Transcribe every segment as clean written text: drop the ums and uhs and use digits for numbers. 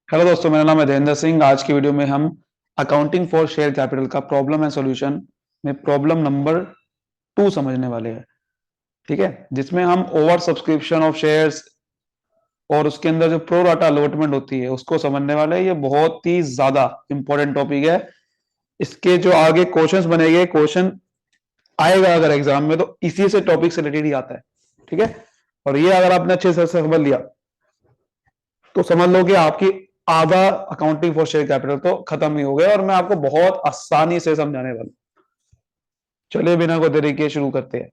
Hello दोस्तों, मेरा नाम है देवेंद्र सिंह। आज की वीडियो में हम अकाउंटिंग फॉर शेयर कैपिटल का प्रॉब्लम एंड सॉल्यूशन में प्रॉब्लम नंबर 2 समझने वाले हैं। ठीक है, जिसमें हम ओवर सब्सक्रिप्शन ऑफ शेयर्स और उसके अंदर जो प्रो राटा अलॉटमेंट होती है उसको समझने वाले हैं। ये बहुत ही ज्यादा इंपॉर्टेंट टॉपिक है। इसके जो आगे क्वेश्चंस बनेंगे, क्वेश्चन आएगा अगर एग्जाम में तो इसी से टॉपिक से रिलेटेड ही आता है। ठीक है, और ये अगर आपने अच्छे से समझ लिया तो समझ लो कि आपकी आधा अकाउंटिंग फॉर शेयर कैपिटल तो खत्म ही हो गया, और मैं आपको बहुत आसानी से समझाने वाला हूं। चलिए बिना कोई देरी के शुरू करते हैं।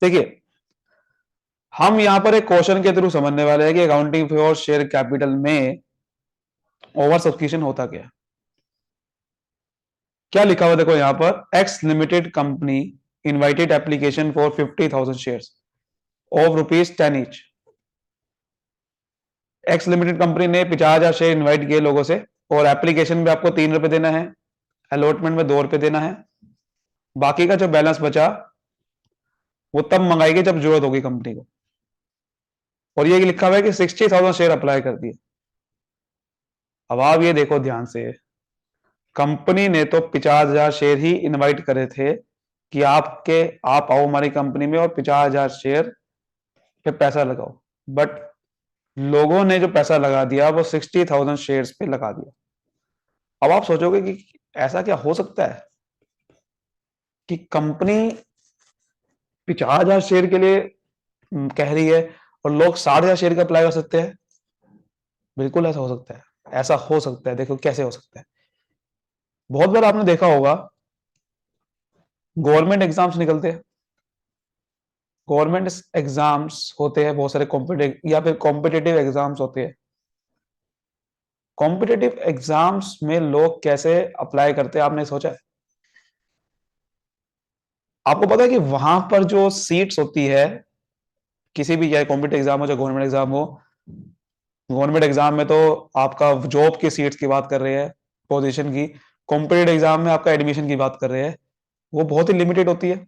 देखिए, हम यहां पर एक क्वेश्चन के थ्रू समझने वाले हैं कि अकाउंटिंग फॉर शेयर कैपिटल में ओवर सब्सक्रिप्शन होता क्या। क्या लिखा हुआ देखो यहां पर, x limited company invited application for 50,000 shares of ₹10 each. X limited company ने 50,000 शेयर इन्वाइट किए लोगों से, और एप्लीकेशन में आपको ₹3 देना है, अलॉटमेंट में ₹2 देना है। बाकी का जो बैलेंस बचा वो तब मंगाएगी जब जरूरत होगी कंपनी को। और ये लिखा हुआ है कि 60,000 शेयर अप्लाई कर दिए। अब आप ये देखो ध्यान से, कंपनी ने तो 50,000 शेयर ही इनवाइट करे थे कि आप आओ हमारी कंपनी में और 50,000 शेयर पे पैसा लगाओ, बट लोगों ने जो पैसा लगा दिया वो 60,000 शेयर्स पे लगा दिया। अब आप सोचोगे कि ऐसा क्या हो सकता है कि कंपनी 50,000 शेयर के लिए कह रही है और लोग 60,000 शेयर का अप्लाई कर सकते हैं। बिल्कुल ऐसा हो सकता है, ऐसा हो सकता है। देखो कैसे हो सकता है। बहुत बार आपने देखा होगा, गवर्नमेंट एग्जाम्स निकलते हैं, गवर्नमेंट एग्जाम्स होते हैं बहुत सारे कॉम्पिटेटिव या फिर कॉम्पिटेटिव एग्जाम्स होते हैं। कॉम्पिटेटिव एग्जाम्स में लोग कैसे अप्लाई करते हैं, आपने सोचा है? आपको पता है कि वहां पर जो सीट्स होती है, किसी भी चाहे कॉम्पिटेटिव एग्जाम हो चाहे गवर्नमेंट एग्जाम हो, गवर्नमेंट एग्जाम में तो आपका जॉब की सीट्स की बात कर रहे हैं, पोजीशन की। कॉम्पिटेटिव एग्जाम में आपका एडमिशन की बात कर रहे हैं, वो बहुत ही लिमिटेड होती है।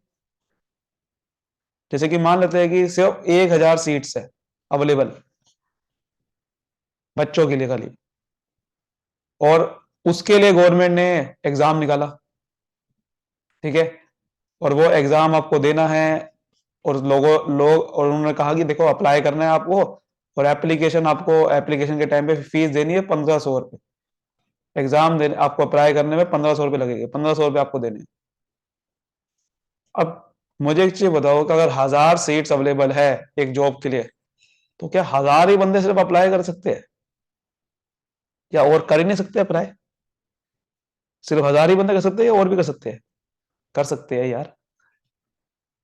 जैसे कि मान लेते हैं कि सिर्फ 1,000 सीट्स है अवेलेबल बच्चों के लिए खाली, और उसके लिए गवर्नमेंट ने एग्जाम निकाला। ठीक है, और वो एग्जाम आपको देना है, और और उन्होंने कहा कि देखो अप्लाई करना है आपको, और एप्लीकेशन के टाइम पे फीस देनी है ₹1,500। एग्जाम देने आपको अप्लाई करने में ₹1,500 लगेंगे, ₹1,500 आपको देने हैं। अब मुझे एक चीज बताओ कि अगर 1,000 सीट्स अवेलेबल है एक जॉब के लिए, तो क्या 1,000 ही बंदे सिर्फ अप्लाई कर सकते हैं, या और कर ही नहीं सकते अप्लाई? सिर्फ 1,000 ही बंदे कर सकते हैं या और भी कर सकते हैं? कर सकते हैं यार।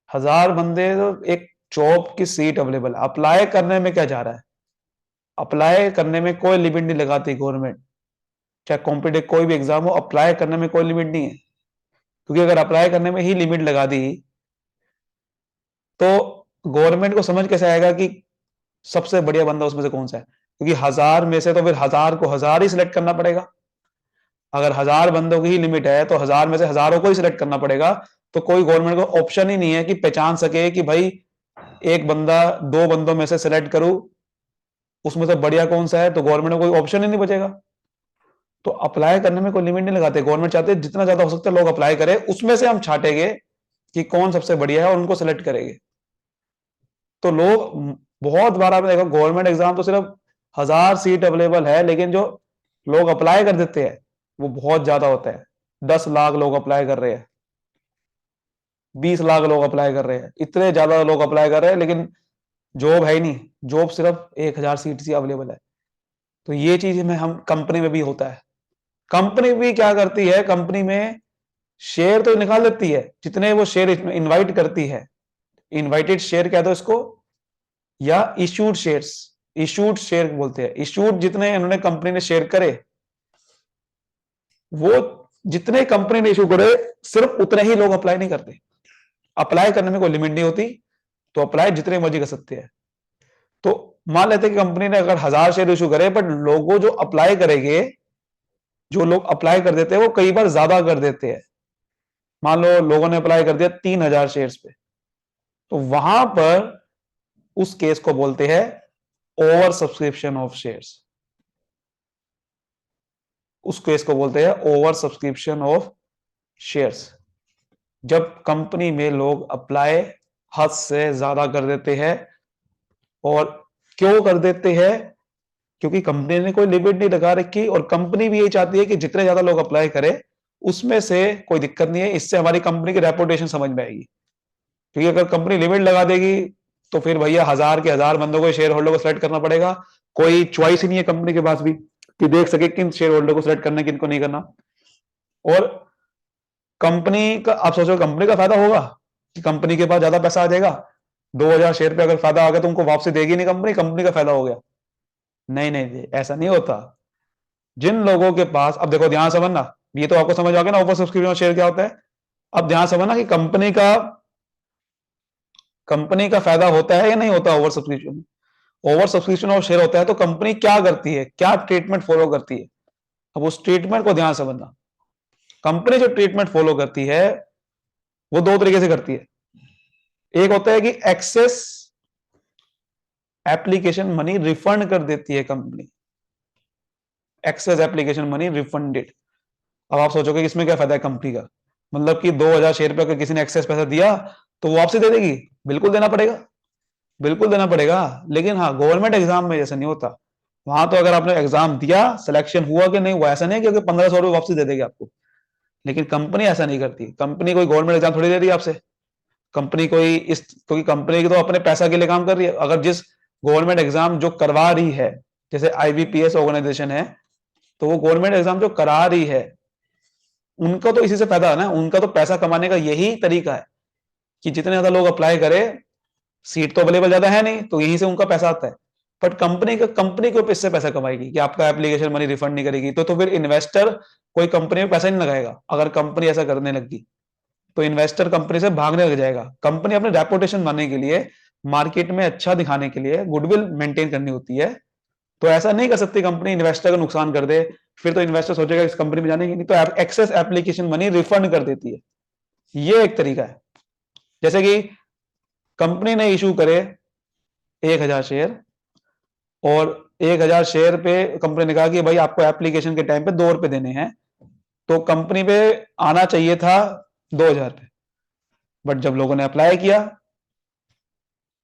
1,000 बंदे तो एक जॉब की सीट अवेलेबल, अप्लाई करने में क्या जा रहा है? अप्लाई करने में कोई लिमिट नहीं लगाती गवर्नमेंट। चाहे कॉम्पिटेटिव कोई भी एग्जाम हो, अप्लाई करने में कोई लिमिट नहीं है। क्योंकि अगर अप्लाई करने में ही लिमिट लगा दी तो गवर्नमेंट को समझ कैसे आएगा कि सबसे बढ़िया बंदा उसमें से कौन सा है? क्योंकि 1,000 में से तो फिर 1,000 को 1,000 ही सिलेक्ट करना पड़ेगा। अगर 1,000 बंदों की ही लिमिट है तो 1,000 में से हजारों को ही सिलेक्ट करना पड़ेगा। तो कोई गवर्नमेंट को ऑप्शन ही नहीं है कि पहचान सके कि भाई एक बंदा, दो बंदों में से सिलेक्ट करूं, उसमें से बढ़िया कौन सा है। तो गवर्नमेंट को कोई ऑप्शन ही नहीं बचेगा। तो अप्लाई करने में कोई लिमिट नहीं लगाते। गवर्नमेंट चाहते है जितना ज्यादा हो सकता है लोग अप्लाई करें, उसमें से हम छांटेंगे कि कौन सबसे बढ़िया है और उनको सिलेक्ट करेंगे। तो लोग, बहुत बार आपने देखा गवर्नमेंट एग्जाम तो सिर्फ 1,000 सीट अवेलेबल है, लेकिन जो लोग अप्लाई कर देते हैं वो बहुत ज्यादा होता है। 10 लाख लोग अप्लाई कर रहे हैं, 20 लाख लोग अप्लाई कर रहे हैं, इतने ज्यादा लोग अप्लाई कर रहे हैं, लेकिन जॉब है ही नहीं। जॉब सिर्फ 1,000 सीट ही अवेलेबल है। तो ये चीज में हम कंपनी में भी होता है। कंपनी भी क्या करती है, कंपनी में शेयर तो निकाल देती है जितने वो शेयर इनवाइट करती है। इनवाइटेड शेयर कह दो इसको, या इश्यूड शेयर्स। इश्यूड शेयर बोलते हैं। इश्यूड जितने इन्होंने कंपनी ने शेयर करे, वो जितने कंपनी ने इश्यू करे सिर्फ उतने ही लोग अप्लाई नहीं करते। अप्लाई करने में कोई लिमिट नहीं होती, तो अप्लाई जितने मर्जी कर सकते हैं। तो मान लेते हैं कि कंपनी ने अगर 1,000 शेयर इशू करे, बट लोगों जो अप्लाई करेंगे, जो लोग अप्लाई कर देते हैं वो कई बार ज्यादा कर देते हैं। मान लो लोगों ने अप्लाई कर दिया 3,000 शेयर्स पे, तो वहां पर उस केस को बोलते हैं ओवर सब्सक्रिप्शन ऑफ शेयर्स। उस केस को बोलते हैं ओवर सब्सक्रिप्शन ऑफ शेयर्स। जब कंपनी में लोग अप्लाई हद से ज्यादा कर देते हैं, और क्यों कर देते हैं? क्योंकि कंपनी ने कोई लिमिट नहीं लगा रखी, और कंपनी भी यही चाहती है कि जितने ज्यादा लोग अप्लाई करें उसमें से कोई दिक्कत नहीं है, इससे हमारी कंपनी की रेपुटेशन समझ में आएगी। क्योंकि अगर कंपनी लिमिट लगा देगी तो फिर भैया हजार के हजार बंदों को, शेयर होल्डर को सिलेक्ट करना पड़ेगा। कोई चॉइस ही नहीं है कंपनी के पास भी कि देख सके किन शेयर होल्डर को सिलेक्ट करना है, किन को नहीं करना। और कंपनी का, आप सोचो कंपनी का फायदा होगा कि कंपनी के पास ज्यादा पैसा आ जाएगा, 2000 शेयर पे अगर फायदा आ गया तो उनको वापसी देगी नहीं कंपनी, कंपनी का फायदा हो गया। नहीं नहीं, ऐसा नहीं होता। जिन लोगों के पास, अब देखो ध्यान समझना, ये तो आपको समझ आ गया ना ओवर सब्सक्रिप्शन शेयर क्या होता है। अब ध्यान समझना कि कंपनी का फायदा होता है या नहीं होता ओवर सब्सक्रिप्शन। ओवर सब्सक्रिप्शन और शेयर होता है तो कंपनी क्या करती है, क्या ट्रीटमेंट फॉलो करती है। अब उस ट्रीटमेंट को ध्यान समझना। कंपनी जो ट्रीटमेंट फॉलो करती है वो दो तरीके से करती है। एक होता है कि एक्सेस एप्लीकेशन मनी रिफंड कर देती है company, excess application money refunded. अब आप सोचोगे इसमें क्या फायदा है कंपनी का, मतलब कि 2000 शेयर पे अगर किसी ने एक्सेस पैसा दिया तो वो वापसी दे देगी? बिल्कुल देना पड़ेगा, बिल्कुल देना पड़ेगा। लेकिन हाँ, गवर्नमेंट एग्जाम में जैसा नहीं होता। वहां तो अगर आपने एग्जाम दिया, सिलेक्शन हुआ कि नहीं, वो ऐसा नहीं है कि 1500 रुपये वापसी दे देगी आपको। लेकिन कंपनी ऐसा नहीं करती। कंपनी कोई गवर्नमेंट एग्जाम थोड़ी दे रही है आपसे। कंपनी कोई इस, क्योंकि कंपनी तो अपने पैसा के लिए काम कर रही है। अगर जिस गवर्नमेंट एग्जाम जो करवा रही है, जैसे आईबीपीएस ऑर्गेनाइजेशन है, तो वो गवर्नमेंट एग्जाम जो करा रही है, उनका तो इसी से फायदा है ना। उनका तो पैसा कमाने का यही तरीका है कि जितने ज्यादा लोग अप्लाई करें, सीट तो अवेलेबल ज्यादा है नहीं, तो यहीं से उनका पैसा आता है। बट कंपनी को इससे पैसा कमाएगी कि आपका एप्लीकेशन मनी रिफंड नहीं करेगी, तो फिर इन्वेस्टर कोई कंपनी में पैसा नहीं लगाएगा। अगर कंपनी ऐसा करने लगी तो इन्वेस्टर कंपनी से भागने लग जाएगा। कंपनी अपने रेपुटेशन बनाने के लिए, मार्केट में अच्छा दिखाने के लिए, गुडविल मेंटेन करनी होती है। तो ऐसा नहीं कर सकती कंपनी इन्वेस्टर का नुकसान कर दे, फिर तो इन्वेस्टर सोचेगा इस कंपनी में जाने की नहीं, तो एक्सेस एप्लीकेशन मनी रिफंड कर देती है। ये एक तरीका है। जैसे कि कंपनी ने इशू करे 1000 शेयर, और 1000 शेयर पे कंपनी ने कहा कि भाई आपको एप्लीकेशन के टाइम पे 2 रुपए देने हैं, तो कंपनी पे आना चाहिए था 2000 पे। बट जब लोगों ने अप्लाई किया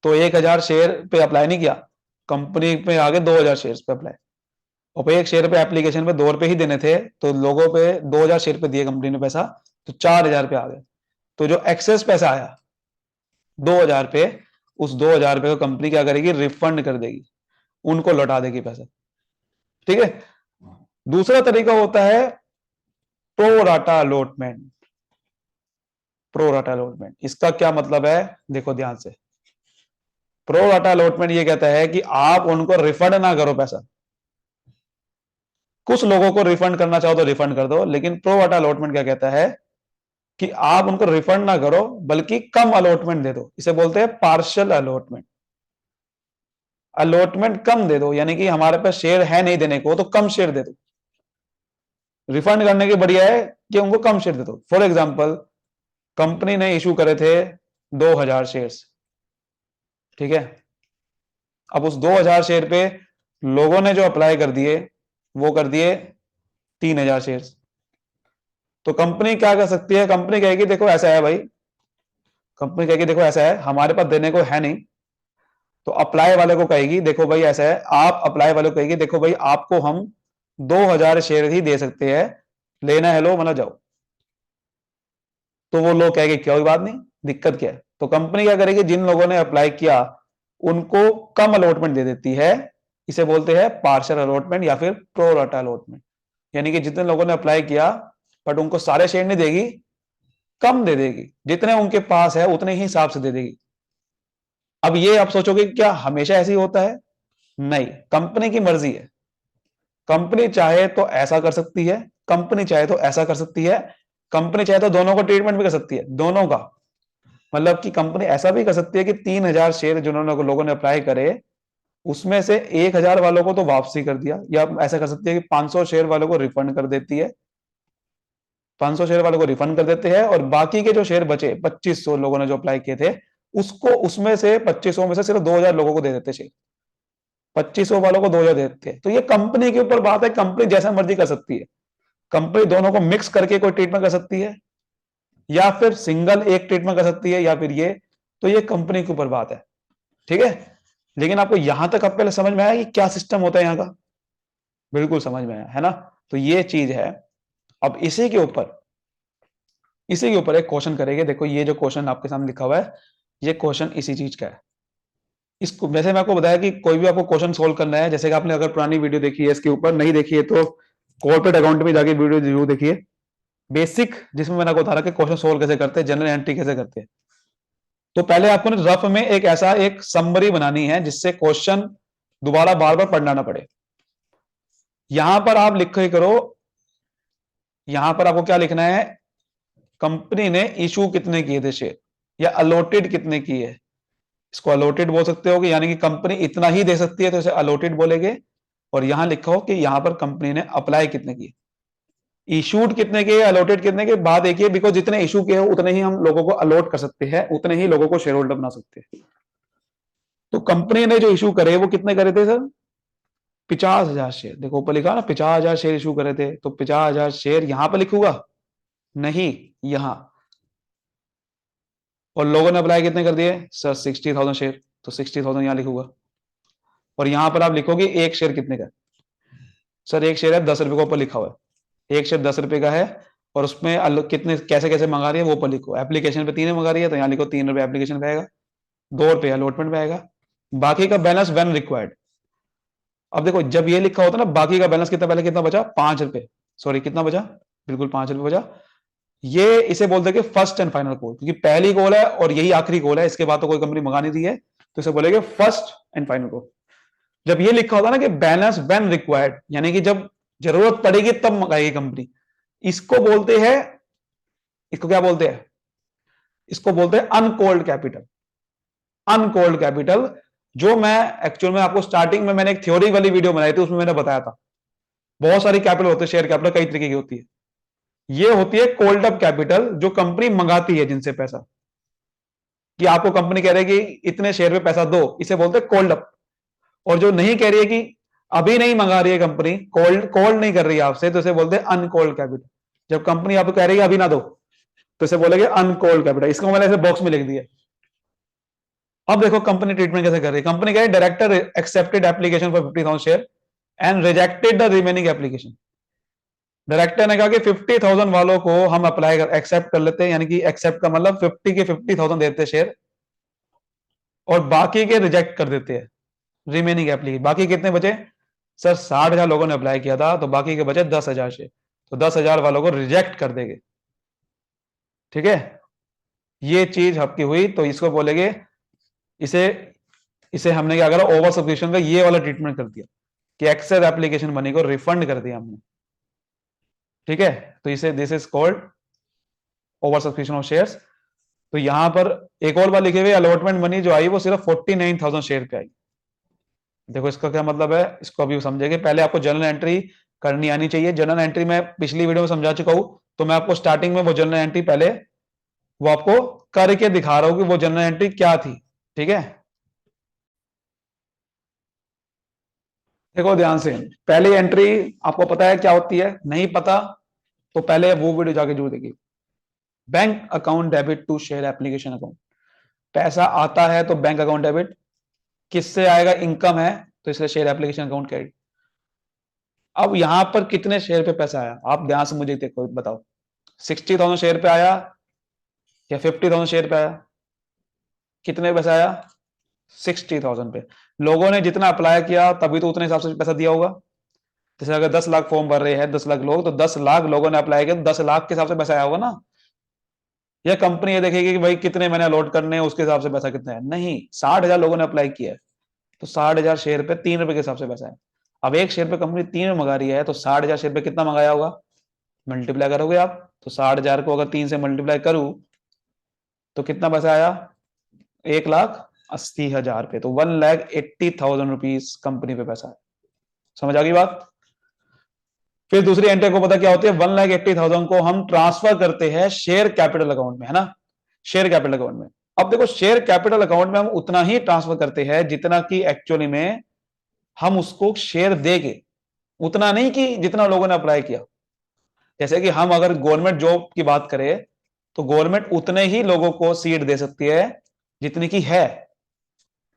तो 1000 शेयर पे अप्लाई नहीं किया, कंपनी पे आ गए 2000 शेयर पे अप्लाई। और एक शेयर पे एप्लीकेशन पे 2 रुपए ही देने थे, तो लोगों पे 2000 शेयर पे दिए कंपनी ने पैसा, तो 4000 पे आ गए। तो जो एक्सेस पैसा आया 2000 पे, उस 2000 पे को कंपनी क्या करेगी, रिफंड कर देगी, उनको लौटा देगी पैसा। ठीक है। दूसरा तरीका होता है pro rata allotment. Pro rata allotment, इसका क्या मतलब है, देखो ध्यान से। प्रो राटा अलॉटमेंट ये कहता है कि आप उनको रिफंड ना करो पैसा। कुछ लोगों को रिफंड करना चाहो तो रिफंड कर दो, लेकिन प्रो राटा अलॉटमेंट क्या कहता है कि आप उनको रिफंड ना करो, बल्कि कम अलॉटमेंट दे दो। इसे बोलते हैं पार्शियल अलॉटमेंट। अलॉटमेंट कम दे दो, यानी कि हमारे पास शेयर है नहीं देने को, तो कम शेयर दे दो। रिफंड करने की बढ़िया है कि उनको कम शेयर दे दो। फॉर एग्जाम्पल, कंपनी ने इशू करे थे 2000 शेयर्स, ठीक है। अब उस 2000 शेयर पे लोगों ने जो अप्लाई कर दिए वो कर दिए 3000 शेयर्स। तो कंपनी क्या कर सकती है, कंपनी कहेगी देखो ऐसा है भाई, कंपनी कहेगी देखो ऐसा है, हमारे पास देने को है नहीं। तो अप्लाई वाले को कहेगी देखो भाई ऐसा है, आप अप्लाई वाले को कहेगी देखो भाई आपको हम 2000 शेयर ही दे सकते हैं, लेना है लो, मतलब जाओ। तो वो लोग कहेंगे कोई बात नहीं, दिक्कत क्या है। तो कंपनी क्या करेगी, जिन लोगों ने अप्लाई किया उनको कम अलॉटमेंट दे देती है। इसे बोलते हैं पार्शियल अलॉटमेंट या फिर प्रो राटा अलॉटमेंट। यानी कि जितने लोगों ने अप्लाई किया, बट उनको सारे शेयर नहीं देगी, कम दे देगी, जितने उनके पास है उतने ही हिसाब से दे देगी। अब ये आप सोचोगे क्या हमेशा ऐसे ही होता है? नहीं, कंपनी की मर्जी है। कंपनी चाहे तो ऐसा कर सकती है, कंपनी चाहे तो ऐसा कर सकती है, कंपनी चाहे तो दोनों का ट्रीटमेंट भी कर सकती है, दोनों का। मतलब कि कंपनी ऐसा भी कर सकती है कि 3000 शेयर जिन्होंने लोगों ने अप्लाई करे, उसमें से 1000 वालों को तो वापसी कर दिया, या ऐसा कर सकती है कि 500 शेयर वालों को रिफंड कर देती है, 500 शेयर वालों को रिफंड कर देते हैं, और बाकी के जो शेयर बचे 2500 लोगों ने जो अप्लाई किए थे, उसको उसमें से 2500 में से सिर्फ 2000 लोगों को दे देते शेयर, 2500 वालों को 2000 देते हैं। तो ये कंपनी के ऊपर बात है, कंपनी जैसा मर्जी कर सकती है। कंपनी दोनों को मिक्स करके कोई ट्रीटमेंट कर सकती है, या फिर सिंगल एक ट्रीटमेंट कर सकती है, या फिर ये, तो ये कंपनी के ऊपर बात है। ठीक है, लेकिन आपको यहां तक अब पहले समझ में आया कि क्या सिस्टम होता है यहां का? बिल्कुल समझ में आया है ना? तो ये चीज है। अब इसी के ऊपर एक क्वेश्चन करेंगे। देखो ये जो क्वेश्चन आपके सामने लिखा हुआ है, ये क्वेश्चन इसी चीज का है। इसको वैसे मैं आपको बताया कि कोई भी आपको क्वेश्चन सोल्व करना है, जैसे कि आपने अगर पुरानी वीडियो देखी है इसके ऊपर, नहीं देखी है तो कॉर्पोरेट अकाउंट में जाके वीडियो जरूर देखिए, बेसिक, जिसमें मैंने आपको बता रहा कि क्वेश्चन सोल्व कैसे करते हैं, जनरल एंट्री कैसे करते हैं। तो पहले आपको ना रफ में एक ऐसा एक समरी बनानी है जिससे क्वेश्चन दोबारा बार बार पढ़ना ना पड़े। यहां पर आप लिखे करो, यहां पर आपको क्या लिखना है, कंपनी ने इशू कितने किए थे शेयर, या अलॉटेड कितने किए। इसको अलॉटेड बोल सकते हो कि यानी कि कंपनी इतना ही दे सकती है तो इसे अलॉटेड बोलेंगे। और यहां लिखो कि यहां पर कंपनी ने अप्लाई कितने किए, इशूड कितने के, अलॉटेड कितने के। बात एक ही, बिकॉज जितने इशू किए उतने ही हम लोगों को अलॉट कर सकते हैं, उतने ही लोगों को शेयर होल्डर बना सकते हैं। तो कंपनी ने जो इशू करे वो कितने करे थे सर? 50,000 शेयर। देखो ऊपर लिखा ना 50,000 शेयर इशू करे थे, तो 50,000 शेयर यहां पर लिखूंगा नहीं, यहां। और लोगों ने अप्लाई कितने कर दिए सर? 60,000 शेयर, तो 60,000 यहां लिखूंगा। और यहां पर आप लिखोगे एक शेयर कितने का। सर एक शेयर है 10 रुपए का, ऊपर लिखा हुआ है एक शेयर 10 रुपए का है। और उसमें कितने कैसे कैसे मंगा रही है वो ऊपर लिखो। एप्लीकेशन पे 3 मंगा रही है तो यहाँ लिखो 3 रुपए एप्लीकेशन पे आएगा, 2 रुपए अलॉटमेंट पे आएगा, बाकी का बैलेंस व्हेन रिक्वायर्ड। अब देखो जब ये लिखा होता है ना बाकी का बैलेंस कितना, पहले कितना बचा? 5 रुपए, सॉरी कितना बचा, बिल्कुल 5 रुपए बचा। ये इसे बोलते हैं कि फर्स्ट एंड फाइनल कॉल, क्योंकि पहली कॉल है और यही आखिरी कॉल है, इसके बाद तो कोई कंपनी मंगा नहीं दी है, तो इसे बोलेंगे फर्स्ट एंड फाइनल कॉल। जब ये लिखा होता है ना कि बैलेंस व्हेन रिक्वायर्ड, यानी कि जब जरूरत पड़ेगी तब मंगाएगी कंपनी, इसको बोलते हैं, इसको क्या बोलते हैं? इसको बोलते हैं अनकॉल्ड कैपिटल। अनकॉल्ड कैपिटल, जो मैं एक्चुअल में आपको स्टार्टिंग में मैंने एक थ्योरी वाली वीडियो बनाई थी, उसमें मैंने बताया था बहुत सारी कैपिटल होते हैं, शेयर कैपिटल कई तरीके की होती है। ये होती है कोल्ड अप कैपिटल, जो कंपनी मंगाती है जिनसे पैसा, कि आपको कंपनी कह रही है कि इतने शेयर पे पैसा दो, इसे बोलते हैं कोल्ड अप। और जो नहीं कह रही है कि अभी नहीं मंगा रही है कंपनी, कोल्ड कोल्ड नहीं कर रही है आपसे, तो इसे बोलते हैं अनकोल्ड कैपिटल। जब कंपनी आपको कह रही है अभी ना दो, तो इसे बोलेंगे अनकोल्ड कैपिटल। इसको मैंने ऐसे बॉक्स में लिख दिया। अब देखो कंपनी ट्रीटमेंट कैसे कर रही है। कंपनी कह रही है director accepted application for 50,000 share and rejected the remaining application. Director ने कहा कि 50,000 वालों को हम अप्लाई कर एक्सेप्ट कर लेते हैं, यानी कि एक्सेप्ट का मतलब 50 के 50,000 देते हैं शेयर, और बाकी के रिजेक्ट कर देते हैं रिमेनिंग एप्लीकेशन। बाकी कितने बचे सर? 60,000 लोगों ने अप्लाई किया था, तो बाकी के बचे 10,000 शेयर, तो 10,000 वालों को रिजेक्ट कर देंगे। ठीक है, ये चीज आपकी हुई, तो इसको बोलेंगे, इसे इसे हमने क्या करा, ओवर सब्सक्रिप्शन का ये वाला ट्रीटमेंट कर दिया, कि एक्सेस एप्लीकेशन मनी को रिफंड कर दिया हमने। ठीक है, तो इसे this is called over subscription of shares. तो यहां पर एक और बार लिखे हुए अलॉटमेंट मनी जो आई वो सिर्फ 49,000 शेयर पे आई। देखो इसका क्या मतलब है, इसको अभी समझेंगे। पहले आपको जर्नल एंट्री करनी आनी चाहिए। जर्नल एंट्री मैं पिछली वीडियो में समझा चुका हूं, तो मैं आपको स्टार्टिंग में वो जर्नल एंट्री पहले वो आपको करके दिखा रहा हूं कि वो जर्नल एंट्री क्या थी। ठीक है, देखो ध्यान से, पहली एंट्री आपको पता है क्या होती है? नहीं पता तो पहले वो वीडियो जाके जरूर देखिए। Bank account debit to share application account. पैसा आता है तो बैंक अकाउंट डेबिट, किससे आएगा? इनकम है तो इसलिए शेयर एप्लीकेशन अकाउंट क्रेडिट। अब यहां पर कितने शेयर पे पैसा आया, आप ध्यान से मुझे देखो बताओ। 60,000 शेयर पे आया या 50,000 शेयर पे आया? कितने पैसा आया? 60,000 पे। लोगों ने जितना अप्लाई किया तभी तो उतने हिसाब से पैसा दिया होगा। जैसे अगर 10 लाख फॉर्म भर रहे हैं 10 लाख लोग, तो 10 लाख लोगों ने अप्लाई किया, 10 लाख के हिसाब से पैसा आया होगा ना। या कंपनी ये देखेगी कि भाई कितने मैंने अलॉट करने हैं उसके हिसाब से पैसा कितना है? नहीं, 60,000 लोगों ने अप्लाई किया है, तो 60,000 शेयर पे 3 रुपए के हिसाब से पैसा है। अब एक शेयर पे कंपनी 3 मंगा रही है, तो 60,000 शेयर पे कितना मंगाया होगा? मल्टीप्लाई करोगे आप, तो 60,000 को अगर 3 से मल्टीप्लाई करूं तो कितना पैसा आया? 1,80,000 पे। तो 1,80,000 रुपीज कंपनी पे पैसा है। समझ आ गई बात? फिर दूसरी एंट्री को पता क्या होती है? 1,80,000 को हम ट्रांसफर करते हैं शेयर कैपिटल अकाउंट में, है ना, शेयर कैपिटल अकाउंट में। अब देखो शेयर कैपिटल अकाउंट में हम उतना ही ट्रांसफर करते हैं जितना कि एक्चुअली में हम उसको शेयर देंगे, उतना नहीं कि जितना लोगों ने अप्लाई किया। जैसे कि हम अगर गवर्नमेंट जॉब की बात करें तो गवर्नमेंट उतने ही लोगों को सीट दे सकती है जितनी की है।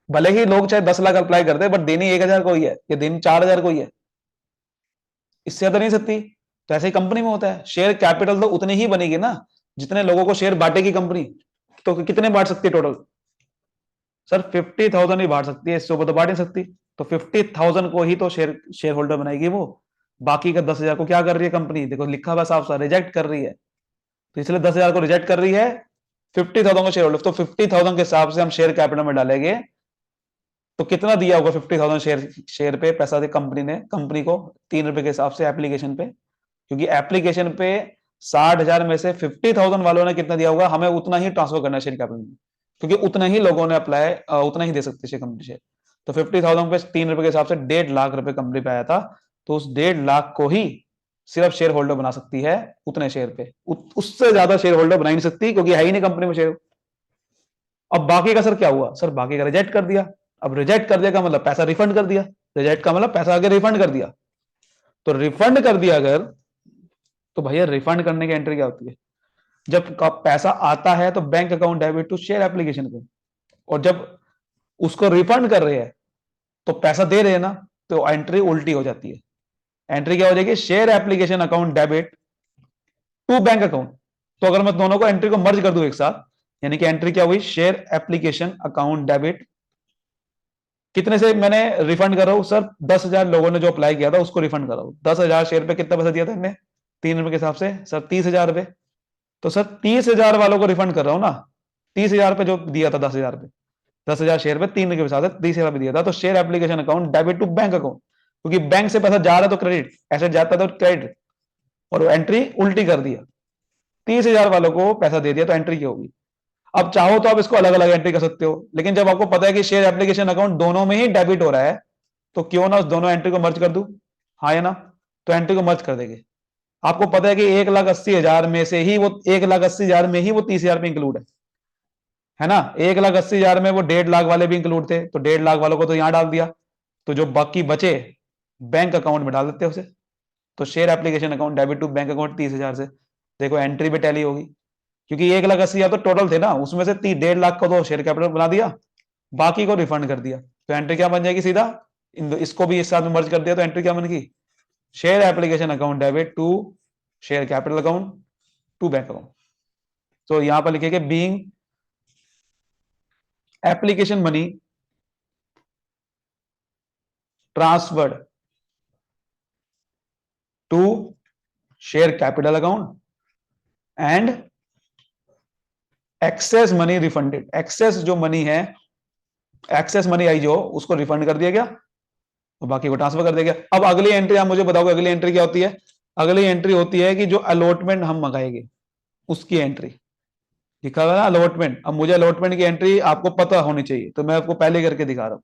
भले ही लोग चाहे 10 लाख अप्लाई करते हैं, बट देनी 1,000 को ही है या देनी 4,000 को ही है, इससे ज्यादा नहीं सकती। तो ऐसे ही कंपनी में होता है, शेयर कैपिटल तो उतनी ही बनेगी ना जितने लोगों को शेयर बांटेगी कंपनी। तो कितने बांट सकती है टोटल? सर 50,000 ही बांट सकती है, इससे ऊपर तो बांट नहीं सकती। तो 50,000 को ही तो शेयर होल्डर बनाएगी वो। बाकी का 10,000 को क्या कर रही है कंपनी? देखो लिखा हुआ साफ साफ, रिजेक्ट कर रही है। तो इसलिए 10,000 को रिजेक्ट कर रही है, 50,000 को शेयर होल्डर। तो 50,000 के हिसाब से हम शेयर कैपिटल में डालेंगे तो कितना दिया होगा? 50,000 शेयर शेयर पे पैसा दे कंपनी ने कंपनी को 3 रुपए के हिसाब से एप्लीकेशन पे। क्योंकि एप्लीकेशन पे 60,000 में से 50,000 वालों ने कितना दिया होगा, हमें उतना ही ट्रांसफर करना है शेयर कैपिटल में, क्योंकि उतना ही लोगों ने अप्लाई, उतना ही दे सकते शेयर कंपनी शेयर। तो 50,000 पे 3 रुपए के हिसाब से 1.5 लाख रुपए कंपनी पे आया था। तो उस 1.5 लाख को ही सिर्फ शेयर होल्डर बना सकती है उतने शेयर पे, उससे ज्यादा शेयर होल्डर बना ही नहीं सकती, क्योंकि है ही नहीं कंपनी में शेयर। अब बाकी का सर क्या हुआ? सर बाकी का रिजेक्ट कर दिया। अब रिजेक्ट कर दिया का मतलब पैसा रिफंड कर दिया, रिजेक्ट का मतलब पैसा आगे रिफंड कर दिया। तो रिफंड कर दिया अगर, तो भैया रिफंड करने की एंट्री क्या होती है? जब पैसा आता है तो bank account debit to share application पे, और जब उसको रिफंड कर रहे हैं तो पैसा दे रहे हैं ना, तो एंट्री उल्टी हो जाती है। एंट्री क्या हो जाएगी? Share application account debit to bank account. तो अगर मैं दोनों को एंट्री को मर्ज कर दूं एक साथ, यानी कि एंट्री क्या हुई? शेयर एप्लीकेशन अकाउंट डेबिट, कितने से मैंने रिफंड कर रहा हूं सर? 10,000 लोगों ने जो अप्लाई किया था उसको रिफंड कर रहा हूं। 10,000 शेयर पे कितना पैसा दिया था हमने? 3 रुपए के हिसाब से सर 30,000 रुपए। तो सर 30,000 वालों को रिफंड कर रहा हूं ना, 30,000 पे जो दिया था 10,000 पे, 10,000 शेयर पे 3 के हिसाब से 30,000 पे दिया था। तो share application account debit to bank account, क्योंकि बैंक से पैसा जा रहा है तो क्रेडिट, एसेट जाता है तो क्रेडिट, और वो एंट्री उल्टी कर दिया। 30,000 वालों को पैसा दे दिया तो एंट्री क्या होगी? अब चाहो तो आप इसको अलग अलग एंट्री कर सकते हो, लेकिन जब आपको पता है कि शेयर एप्लीकेशन अकाउंट दोनों में ही डेबिट हो रहा है, तो क्यों ना उस दोनों एंट्री को मर्ज कर दूं? हाँ या ना? तो एंट्री को मर्ज कर देंगे। आपको पता है कि 1,80,000 में से ही वो 1,80,000 में ही वो 30,000 पे इंक्लूड है ना? 1,80,000 में वो 1.5 लाख वाले भी इंक्लूड थे, तो 1.5 लाख वालों को तो यहां डाल दिया। तो जो बाकी बचे बैंक अकाउंट में डाल देते हैं उसे। तो share application account debit to bank account 30,000 से, देखो एंट्री भी टैली होगी, क्योंकि 1,80,000 तो टोटल थे ना, उसमें से 1.5 लाख को तो शेयर कैपिटल बना दिया, बाकी को रिफंड कर दिया। तो एंट्री क्या बन जाएगी? सीधा इसको भी इस साथ में मर्ज कर दिया तो एंट्री क्या बनेगी? Share application account debit to share capital account to bank account. तो यहां पर लिखेंगे being application money transferred to share capital account and excess money refunded. Excess जो मनी है, एक्सेस मनी आई जो, उसको रिफंड कर दिया गया और बाकी को ट्रांसफर कर दिया गया। अब अगली एंट्री आप मुझे बताओगे, अगली एंट्री क्या होती है? अगली एंट्री होती है कि जो अलॉटमेंट हम मंगाएंगे उसकी एंट्री। लिखा हुआ ना अलॉटमेंट। अब मुझे अलॉटमेंट की एंट्री आपको पता होनी चाहिए, तो मैं आपको पहले करके दिखा रहा हूं।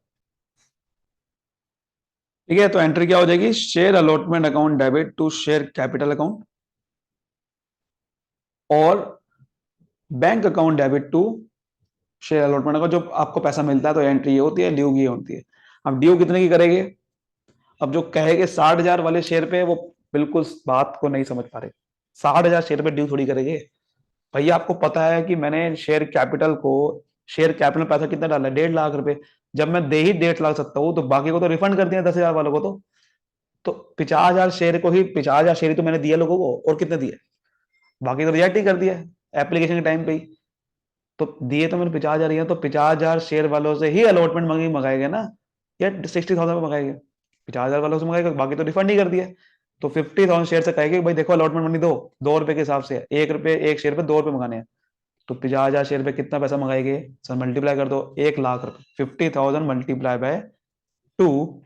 ठीक है, तो एंट्री क्या हो जाएगी? Share allotment account debit to share capital account और bank account debit to share allotment account. जो आपको पैसा मिलता है तो एंट्री ये होती है, ड्यू की होती है। अब ड्यू कितने की करेंगे? अब जो कहेंगे 60,000 वाले शेयर पे, वो बिल्कुल बात को नहीं समझ पा रहे। 60,000 शेयर पे ड्यू थोड़ी करेंगे भैया। आपको पता है कि मैंने शेयर कैपिटल पैसा कितना डाला है? 1.5 लाख रुपए। जब मैं दे ही 1.5 लाख सकता हूँ, तो बाकी को तो रिफंड कर दिया 10,000 वालों को। तो 50,000 शेयर को ही, 50,000 शेयर ही तो मैंने दिया लोगों को, और कितने दिए? बाकी तो रिजेक्ट ही कर दिया एप्लीकेशन के टाइम पे ही। तो दिए तो मैंने 50,000 ही है, तो 50,000 शेयर वालों से ही अलॉटमेंट मंगाएगा ना, या 60,000 मंगाएगा? 50,000 वालों से मंगाएगा, बाकी तो रिफंड ही कर दिया। तो 50,000 शेयर से कहेगा भाई देखो अलॉटमेंट मनी दो, 2 रुपए के हिसाब से, 1 रुपए एक शेयर पे 2 रुपए मंगाने हैं। तो 50,000 शेयर पे कितना पैसा मंगाएंगे सर? मल्टीप्लाई कर दो, 1 लाख रुपए। 50,000 मल्टीप्लाई बाय 2,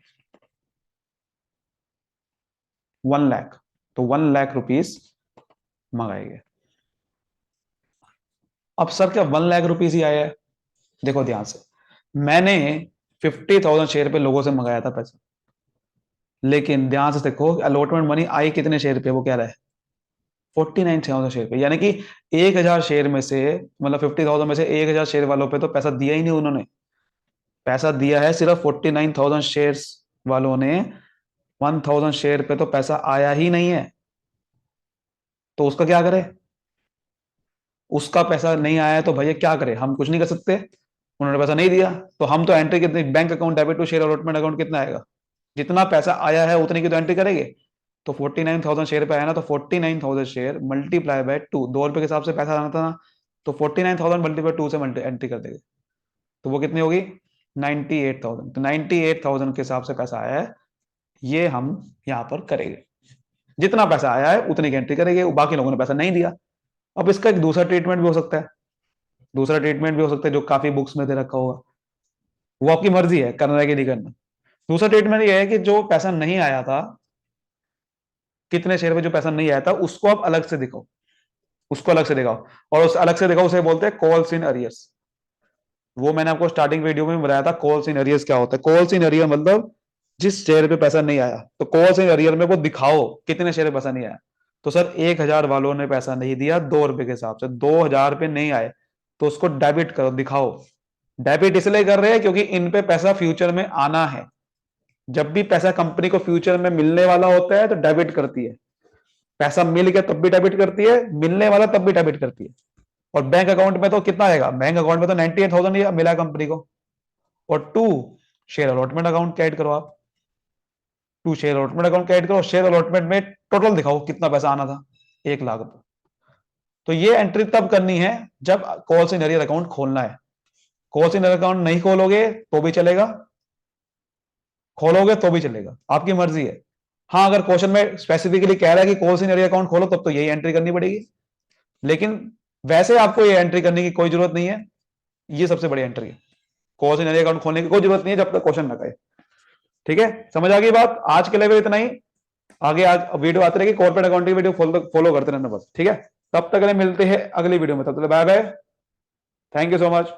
1 लाख। तो 1 लाख रुपीज मंगाएंगे। अब सर क्या 1 लाख रुपीज ही आया है? देखो ध्यान से, मैंने 50,000 शेयर पे लोगों से मंगाया था पैसा, लेकिन ध्यान से देखो अलॉटमेंट मनी आई कितने शेयर पे? वो क्या रहा है? 49,000 शेयर पे। यानी कि 1,000 शेयर में से, मतलब 50,000 में से 1,000 शेयर वालों पे तो पैसा दिया ही नहीं उन्होंने। पैसा दिया है सिर्फ 49,000 शेयर्स वालों ने। 1,000 शेयर पे तो पैसा आया ही नहीं है। तो उसका क्या करे? उसका पैसा नहीं आया है तो भैया क्या करे, हम कुछ नहीं कर सकते, उन्होंने पैसा नहीं दिया। तो हम तो एंट्री कितनी, bank account debit to share allotment account कितना आएगा, जितना पैसा आया है उतनी की तो एंट्री करेंगे। तो 49,000 शेयर पे आया ना, तो 49,000 शेयर मल्टीप्लाई बाय 2, 2 रुपए के हिसाब से पैसा आना था ना, तो 49,000 मल्टीप्लाई 2 से एंट्री कर देंगे, तो वो कितनी होगी, 98,000। तो 98,000 के हिसाब से पैसा आया है, ये हम यहां पर करेंगे। जितना पैसा आया है उतनी की एंट्री करेंगे, बाकी लोगों ने पैसा नहीं दिया। अब इसका एक दूसरा ट्रीटमेंट भी हो सकता है, दूसरा ट्रीटमेंट भी हो सकता है जो काफी बुक्स में दे रखा होगा, वो आपकी मर्जी है करना है कि नहीं करना। दूसरा ट्रीटमेंट ये है कि जो पैसा नहीं आया था, कितने शेयर में जो पैसा नहीं आया था, उसको आप अलग से दिखाओ, उसको अलग से दिखाओ, और उस अलग से दिखाओ उसे बोलते हैं कॉल्स इन अरियर्स। वो मैंने आपको स्टार्टिंग वीडियो में बताया था कॉल्स इन अरियर्स क्या होता है। कॉल्स इन अरियर मतलब जिस शेयर पे पैसा नहीं आया, तो कॉल्स इन अरियर में वो दिखाओ कितने शेयर पे पैसा नहीं आया। तो सर 1,000 वालों ने पैसा नहीं दिया 2 रुपए के हिसाब से, 2,000 पे नहीं आए, तो उसको डेबिट करो, दिखाओ। डेबिट इसलिए कर रहे हैं क्योंकि इन पे पैसा फ्यूचर में आना है। जब भी पैसा कंपनी को फ्यूचर में मिलने वाला होता है तो डेबिट करती है, पैसा मिल गया तब भी डेबिट करती है, मिलने वाला तब भी डेबिट करती है। और बैंक अकाउंट में तो कितना आएगा, बैंक अकाउंट में तो 98,000 मिला कंपनी को। और टू शेयर अलॉटमेंट अकाउंट क्या ऐड करो आप, टू शेयर अलॉटमेंट अकाउंट क्या ऐड करो, शेयर अलॉटमेंट में टोटल दिखाओ कितना पैसा आना था, 1,00,000। तो ये एंट्री तब करनी है जब कॉल इन एरियर अकाउंट खोलना है। कॉल इन अकाउंट नहीं खोलोगे तो भी चलेगा, खोलोगे तो भी चलेगा, आपकी मर्जी है। हाँ, अगर क्वेश्चन में स्पेसिफिकली कह रहा है कि कॉल इन एरियर अकाउंट खोलो, तब तो यही एंट्री करनी पड़ेगी। लेकिन वैसे आपको ये एंट्री करने की कोई जरूरत नहीं है, ये सबसे बड़ी एंट्री है। कॉल इन एरियर अकाउंट खोलने की कोई जरूरत नहीं है जब तक क्वेश्चन ना कहे। ठीक है, समझ आ गई बात? आज के लेवल इतना ही, आगे आज वीडियो आती रहेगी, कॉर्पोरेट अकाउंटिंग वीडियो फॉलो करते रहना बस। ठीक है, तब तक मिलते हैं अगली वीडियो में, तब तक bye bye, thank you so much.